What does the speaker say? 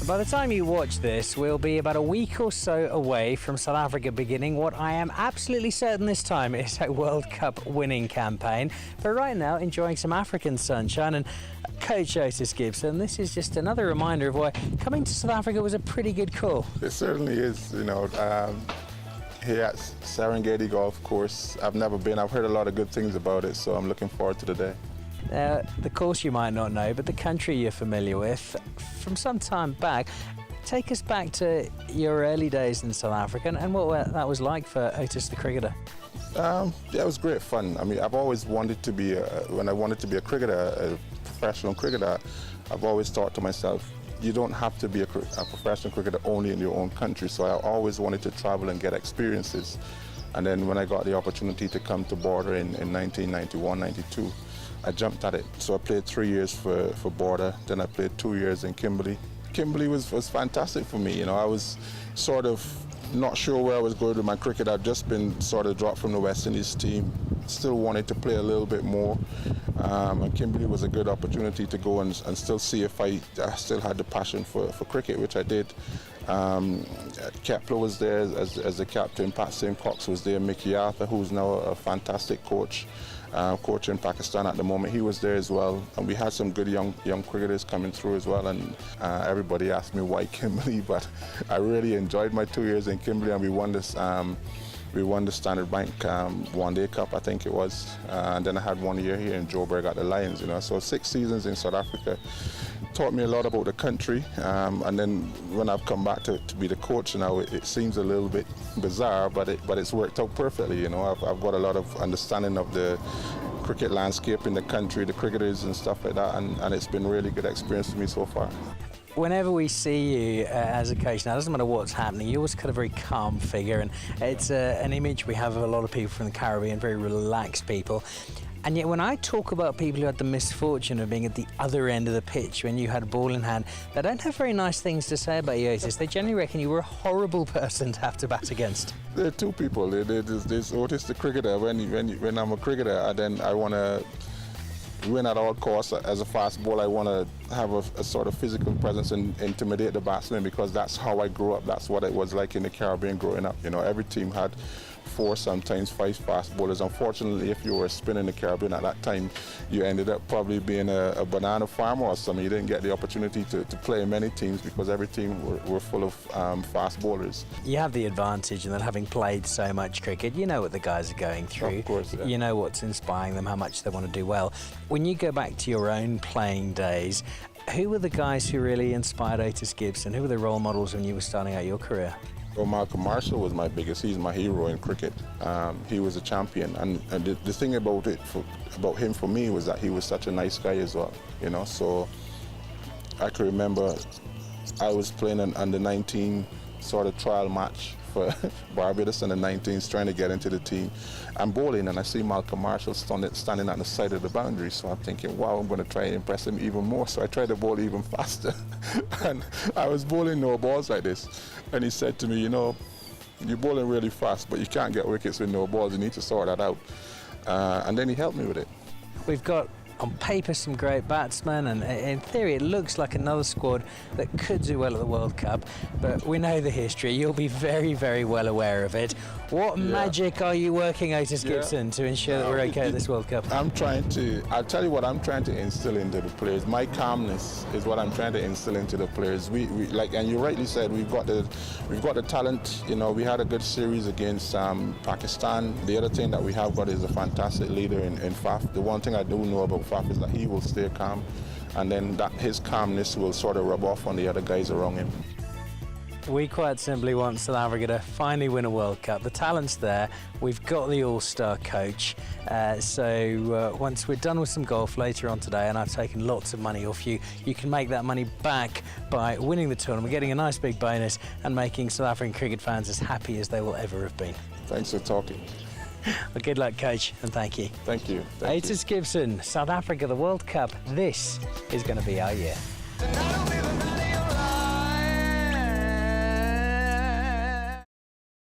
By the time you watch this, we'll be about a week or so away from South Africa beginning what I am absolutely certain this time is a World Cup winning campaign. But right now, enjoying some African sunshine. And Coach Ottis Gibson, this is just another reminder of why coming to South Africa was a pretty good call. It certainly is, you know. Here at Serengeti Golf Course, I've never been. I've heard a lot of good things about it, so I'm looking forward to the day. The course you might not know, but the country you're familiar with from some time back. Take us back to your early days in South Africa and what that was like for Ottis the cricketer. Yeah, it was great fun. I mean, I've always wanted to be, when I wanted to be a cricketer, a professional cricketer, I've always thought to myself, you don't have to be a professional cricketer only in your own country. So I always wanted to travel and get experiences. And then when I got the opportunity to come to Border in 1991, 92, I jumped at it. So I played 3 years for Border, then I played 2 years in Kimberley. Kimberley was fantastic for me. You know, I was sort of not sure where I was going with my cricket. I'd just been sort of dropped from the West Indies team. Still wanted to play a little bit more. And Kimberley was a good opportunity to go and still see if I still had the passion for cricket, which I did. Kepler was there as the captain. Pat Simcox was there. Mickey Arthur, who's now a fantastic coach. Coach in Pakistan at the moment, he was there as well, and we had some good young cricketers coming through as well. And everybody asked me why Kimberley, but I really enjoyed my 2 years in Kimberley, and we won the Standard Bank One Day Cup, I think it was, and then I had 1 year here in Joburg at the Lions. You know, so 6 seasons in South Africa taught me a lot about the country. And then when I've come back to be the coach now, it seems a little bit bizarre, but it's worked out perfectly. You know, I've got a lot of understanding of the cricket landscape in the country, the cricketers and stuff like that, and it's been a really good experience for me so far. Whenever we see you as a coach, now it doesn't matter what's happening, you're always kind of a very calm figure, and it's an image we have of a lot of people from the Caribbean, very relaxed people. And yet when I talk about people who had the misfortune of being at the other end of the pitch when you had a ball in hand, they don't have very nice things to say about you, Ottis. They generally reckon you were a horrible person to have to bat against. There are two people. There's Ottis the cricketer. When I'm a cricketer, and then I want to win at all costs. As a fast bowler, I want to have a sort of physical presence and intimidate the batsman, because that's how I grew up. That's what it was like in the Caribbean growing up. You know, every team had 4, sometimes 5 fast bowlers. Unfortunately, if you were a spinner in the Caribbean at that time, you ended up probably being a banana farmer or something. You didn't get the opportunity to play in many teams because every team were full of fast bowlers. You have the advantage in that having played so much cricket, you know what the guys are going through. Of course, yeah. You know what's inspiring them, how much they want to do well. When you go back to your own playing days, who were the guys who really inspired Ottis Gibson? Who were the role models when you were starting out your career? Well, Malcolm Marshall was my biggest. He's my hero in cricket. He was a champion, and the thing about him for me was that he was such a nice guy as well. You know, so I can remember I was playing an under-19 sort of trial match for Barbados and the 19s, trying to get into the team. I'm bowling and I see Malcolm Marshall standing at the side of the boundary, so I'm thinking, wow, I'm going to try and impress him even more. So I tried to bowl even faster. And I was bowling no balls like this. And he said to me, you know, you're bowling really fast, but you can't get wickets with no balls. You need to sort that out. And then he helped me with it. We've got on paper some great batsmen, and in theory it looks like another squad that could do well at the World Cup, but we know the history. You'll be very, very well aware of it. What magic are you working, Ottis Gibson, to ensure that we're okay at this World Cup? I'll tell you what I'm trying to instill into the players. My calmness is what I'm trying to instill into the players. We like, and you rightly said, we've got the talent. You know, we had a good series against Pakistan. The other thing that we have got is a fantastic leader in Faf. The one thing I do know about Faf is that he will stay calm, and then that his calmness will sort of rub off on the other guys around him. We quite simply want South Africa to finally win a World Cup. The talent's there. We've got the all-star coach. So once we're done with some golf later on today, and I've taken lots of money off you, you can make that money back by winning the tournament, getting a nice big bonus, and making South African cricket fans as happy as they will ever have been. Thanks for talking. Well, good luck, coach, and thank you. Thank you. Ottis Gibson, South Africa, the World Cup. This is going to be our year.